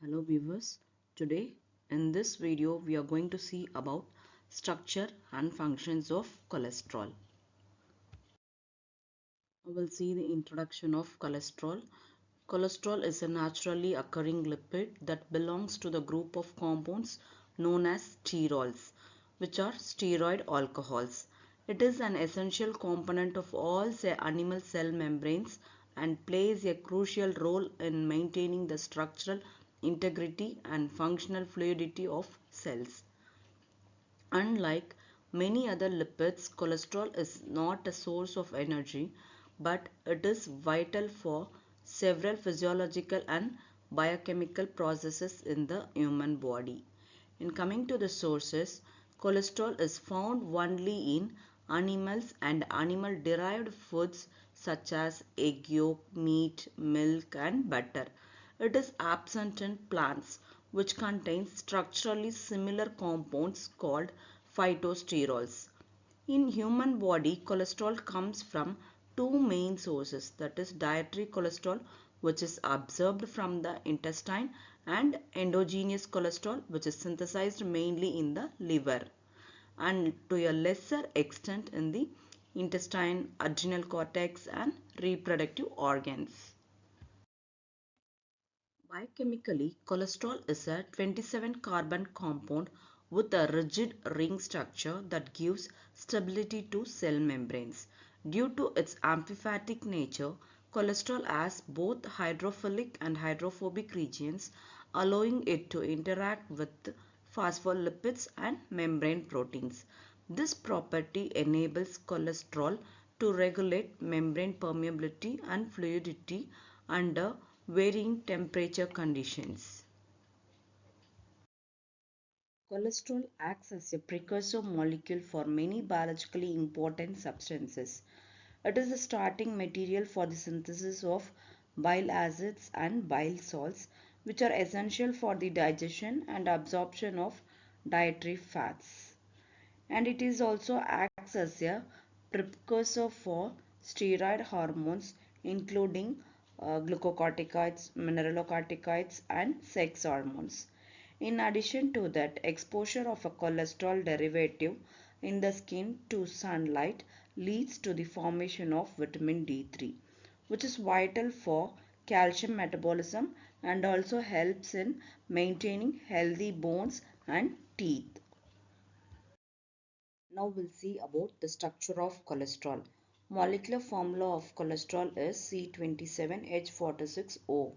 Hello viewers, today in this video we are going to see about structure and functions of cholesterol. We will see the introduction of cholesterol. Cholesterol is a naturally occurring lipid that belongs to the group of compounds known as sterols, which are steroid alcohols. It is an essential component of all animal cell membranes and plays a crucial role in maintaining the structural integrity and functional fluidity of cells. Unlike many other lipids, cholesterol is not a source of energy, but it is vital for several physiological and biochemical processes in the human body. In coming to the sources, cholesterol is found only in animals and animal derived foods such as egg yolk, meat, milk and butter. It is absent in plants which contain structurally similar compounds called phytosterols. In human body, cholesterol comes from two main sources, that is dietary cholesterol, which is absorbed from the intestine, and endogenous cholesterol, which is synthesized mainly in the liver and to a lesser extent in the intestine, adrenal cortex and reproductive organs. Biochemically, cholesterol is a 27 carbon compound with a rigid ring structure that gives stability to cell membranes. Due to its amphipathic nature, cholesterol has both hydrophilic and hydrophobic regions, allowing it to interact with phospholipids and membrane proteins. This property enables cholesterol to regulate membrane permeability and fluidity under varying temperature conditions. Cholesterol acts as a precursor molecule for many biologically important substances. It is the starting material for the synthesis of bile acids and bile salts, which are essential for the digestion and absorption of dietary fats. And it is also acts as a precursor for steroid hormones including glucocorticoids, mineralocorticoids and sex hormones. In addition to that, exposure of a cholesterol derivative in the skin to sunlight leads to the formation of vitamin D3, which is vital for calcium metabolism and also helps in maintaining healthy bones and teeth. Now we'll see about the structure of cholesterol. Molecular formula of cholesterol is C27H46O.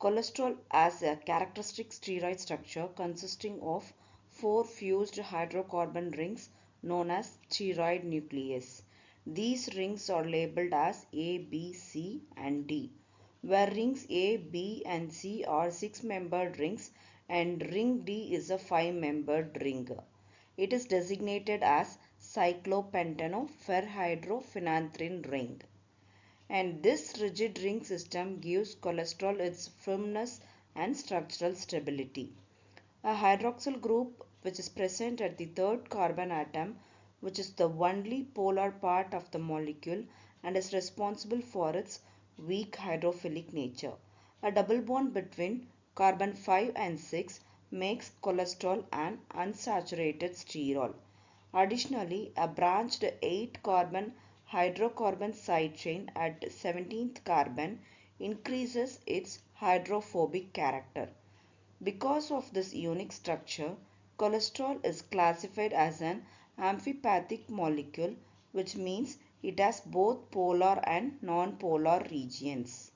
Cholesterol has a characteristic steroid structure consisting of four fused hydrocarbon rings known as steroid nucleus. These rings are labeled as A, B, C and D, where rings A, B and C are six-membered rings and ring D is a five-membered ring. It is designated as cyclopentanoferrhydrophenanthrene ring. And this rigid ring system gives cholesterol its firmness and structural stability. A hydroxyl group which is present at the third carbon atom, which is the only polar part of the molecule and is responsible for its weak hydrophilic nature. A double bond between carbon 5 and 6 makes cholesterol an unsaturated sterol. Additionally, a branched 8 carbon hydrocarbon side chain at 17th carbon increases its hydrophobic character. Because of this unique structure, cholesterol is classified as an amphipathic molecule, which means it has both polar and non-polar regions.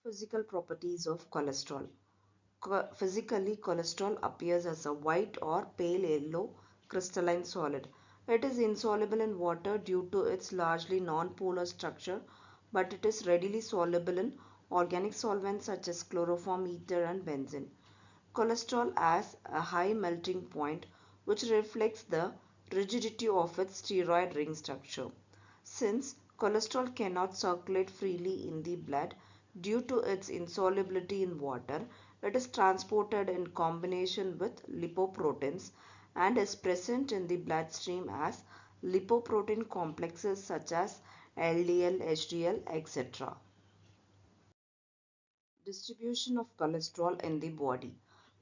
Physical properties of cholesterol. Physically, cholesterol appears as a white or pale yellow crystalline solid. It is insoluble in water due to its largely non-polar structure, but it is readily soluble in organic solvents such as chloroform, ether and benzene. Cholesterol has a high melting point which reflects the rigidity of its steroid ring structure. Since cholesterol cannot circulate freely in the blood due to its insolubility in water, it is transported in combination with lipoproteins and is present in the bloodstream as lipoprotein complexes such as LDL, HDL, etc. Distribution of cholesterol in the body.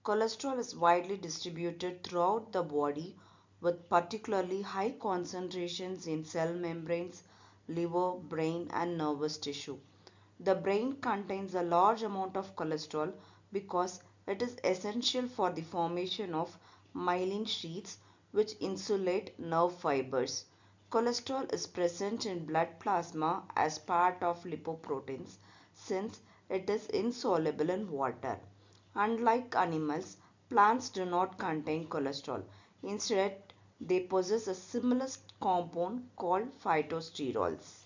Cholesterol is widely distributed throughout the body with particularly high concentrations in cell membranes, liver, brain, and nervous tissue. The brain contains a large amount of cholesterol because it is essential for the formation of myelin sheaths which insulate nerve fibers. Cholesterol is present in blood plasma as part of lipoproteins since it is insoluble in water. Unlike animals, plants do not contain cholesterol. Instead, they possess a similar compound called phytosterols.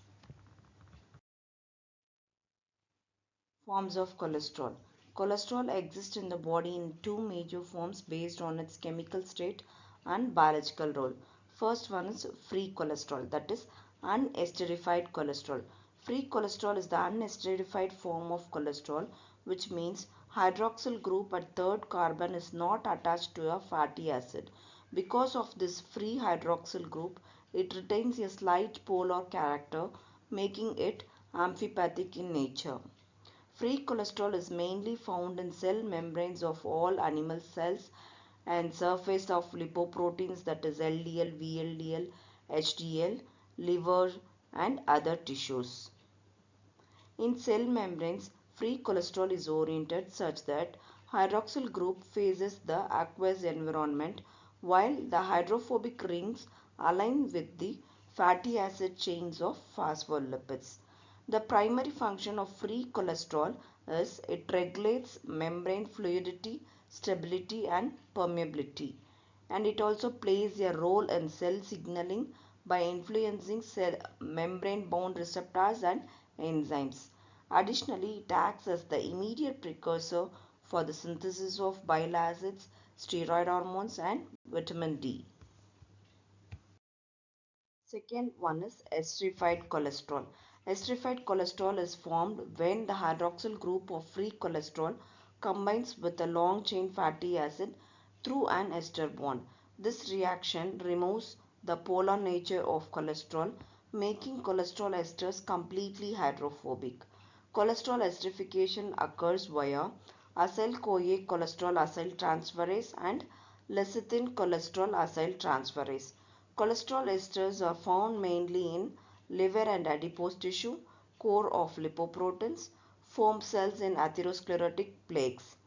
Forms of cholesterol. Cholesterol exists in the body in two major forms based on its chemical state and biological role. First one is free cholesterol, that is unesterified cholesterol. Free cholesterol is the unesterified form of cholesterol, which means hydroxyl group at third carbon is not attached to a fatty acid. Because of this free hydroxyl group, it retains a slight polar character, making it amphipathic in nature. Free cholesterol is mainly found in cell membranes of all animal cells and surface of lipoproteins, that is LDL, VLDL, HDL, liver and other tissues. In cell membranes, free cholesterol is oriented such that hydroxyl group faces the aqueous environment while the hydrophobic rings align with the fatty acid chains of phospholipids. The primary function of free cholesterol is it regulates membrane fluidity, stability and permeability, and it also plays a role in cell signaling by influencing cell membrane bound receptors and enzymes. Additionally, it acts as the immediate precursor for the synthesis of bile acids, steroid hormones and vitamin D. Second one is esterified cholesterol. Esterified cholesterol is formed when the hydroxyl group of free cholesterol combines with a long chain fatty acid through an ester bond. This reaction removes the polar nature of cholesterol, making cholesterol esters completely hydrophobic. Cholesterol esterification occurs via acyl-CoA cholesterol acyl transferase and lecithin cholesterol acyl transferase. Cholesterol esters are found mainly in liver and adipose tissue, core of lipoproteins, foam cells in atherosclerotic plaques.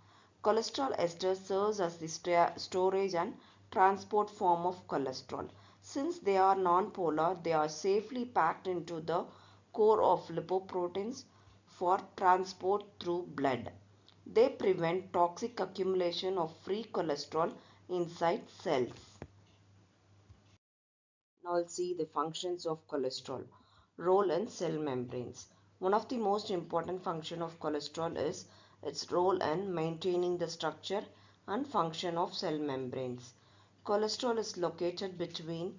Cholesterol ester serves as the storage and transport form of cholesterol. Since they are nonpolar, they are safely packed into the core of lipoproteins for transport through blood. They prevent toxic accumulation of free cholesterol inside cells. Now we'll see the functions of cholesterol. Role in cell membranes. One of the most important function of cholesterol is its role in maintaining the structure and function of cell membranes. Cholesterol is located between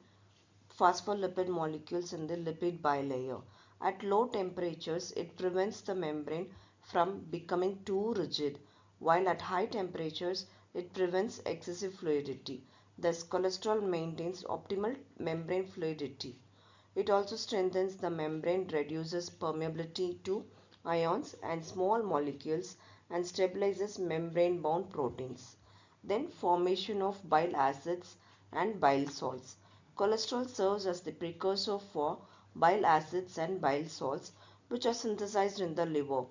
phospholipid molecules in the lipid bilayer. At low temperatures, it prevents the membrane from becoming too rigid, while at high temperatures, it prevents excessive fluidity. Thus, cholesterol maintains optimal membrane fluidity. It also strengthens the membrane, reduces permeability to ions and small molecules, and stabilizes membrane-bound proteins. Then formation of bile acids and bile salts. Cholesterol serves as the precursor for bile acids and bile salts, which are synthesized in the liver.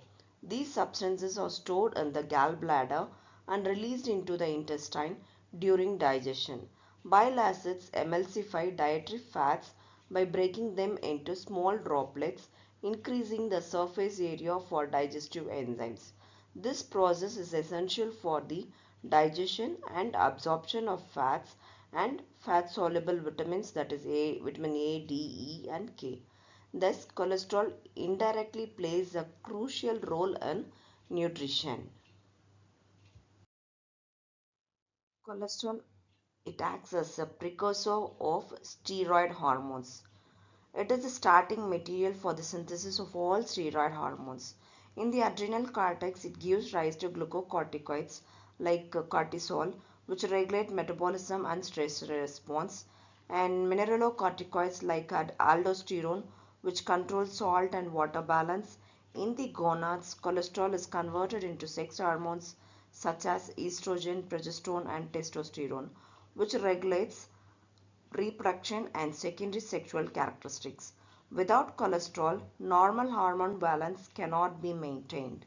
These substances are stored in the gallbladder and released into the intestine during digestion. Bile acids emulsify dietary fats by breaking them into small droplets, increasing the surface area for digestive enzymes. This process is essential for the digestion and absorption of fats and fat soluble vitamins, that is vitamin A, D, E and K. Thus, cholesterol indirectly plays a crucial role in nutrition. Cholesterol, it acts as a precursor of steroid hormones. It is the starting material for the synthesis of all steroid hormones. In the adrenal cortex, it gives rise to glucocorticoids like cortisol, which regulate metabolism and stress response, and mineralocorticoids like aldosterone, which controls salt and water balance, In the gonads, cholesterol is converted into sex hormones such as estrogen, progesterone, and testosterone, which regulates reproduction and secondary sexual characteristics. Without cholesterol, normal hormone balance cannot be maintained.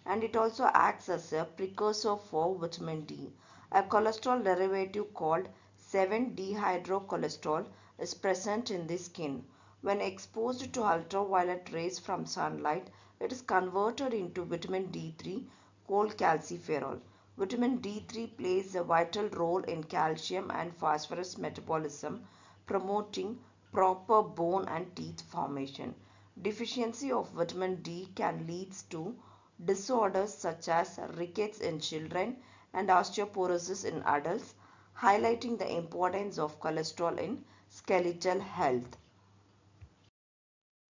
And it also acts as a precursor for vitamin D. A cholesterol derivative called 7-dehydrocholesterol is present in the skin. When exposed to ultraviolet rays from sunlight, it is converted into vitamin D3 called calciferol. Vitamin D3 plays a vital role in calcium and phosphorus metabolism, promoting proper bone and teeth formation. Deficiency of vitamin D can lead to disorders such as rickets in children and osteoporosis in adults, highlighting the importance of cholesterol in skeletal health.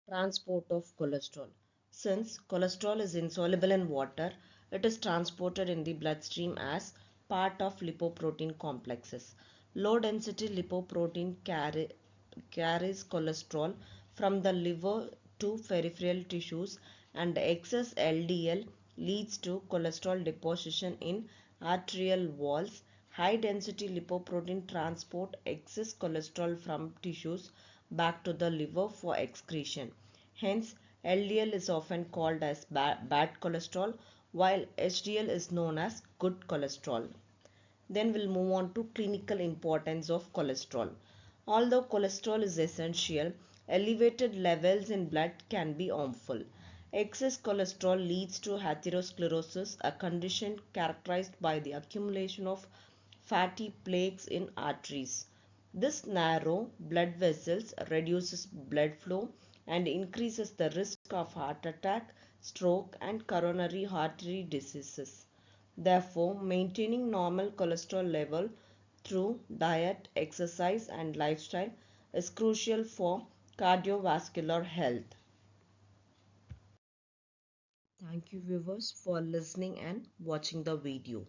Transport of cholesterol. Since cholesterol is insoluble in water, it is transported in the bloodstream as part of lipoprotein complexes. Low density lipoprotein carries cholesterol from the liver to peripheral tissues, and excess LDL leads to cholesterol deposition in arterial walls. High density lipoprotein transport excess cholesterol from tissues back to the liver for excretion. Hence, LDL is often called as bad cholesterol, while HDL is known as good cholesterol. Then we'll move on to clinical importance of cholesterol. Although cholesterol is essential, elevated levels in blood can be harmful. Excess cholesterol leads to atherosclerosis, a condition characterized by the accumulation of fatty plaques in arteries. This narrow blood vessels reduces blood flow and increases the risk of heart attack, stroke, and coronary artery diseases. Therefore, maintaining normal cholesterol level through diet, exercise, and lifestyle is crucial for cardiovascular health. Thank you viewers for listening and watching the video.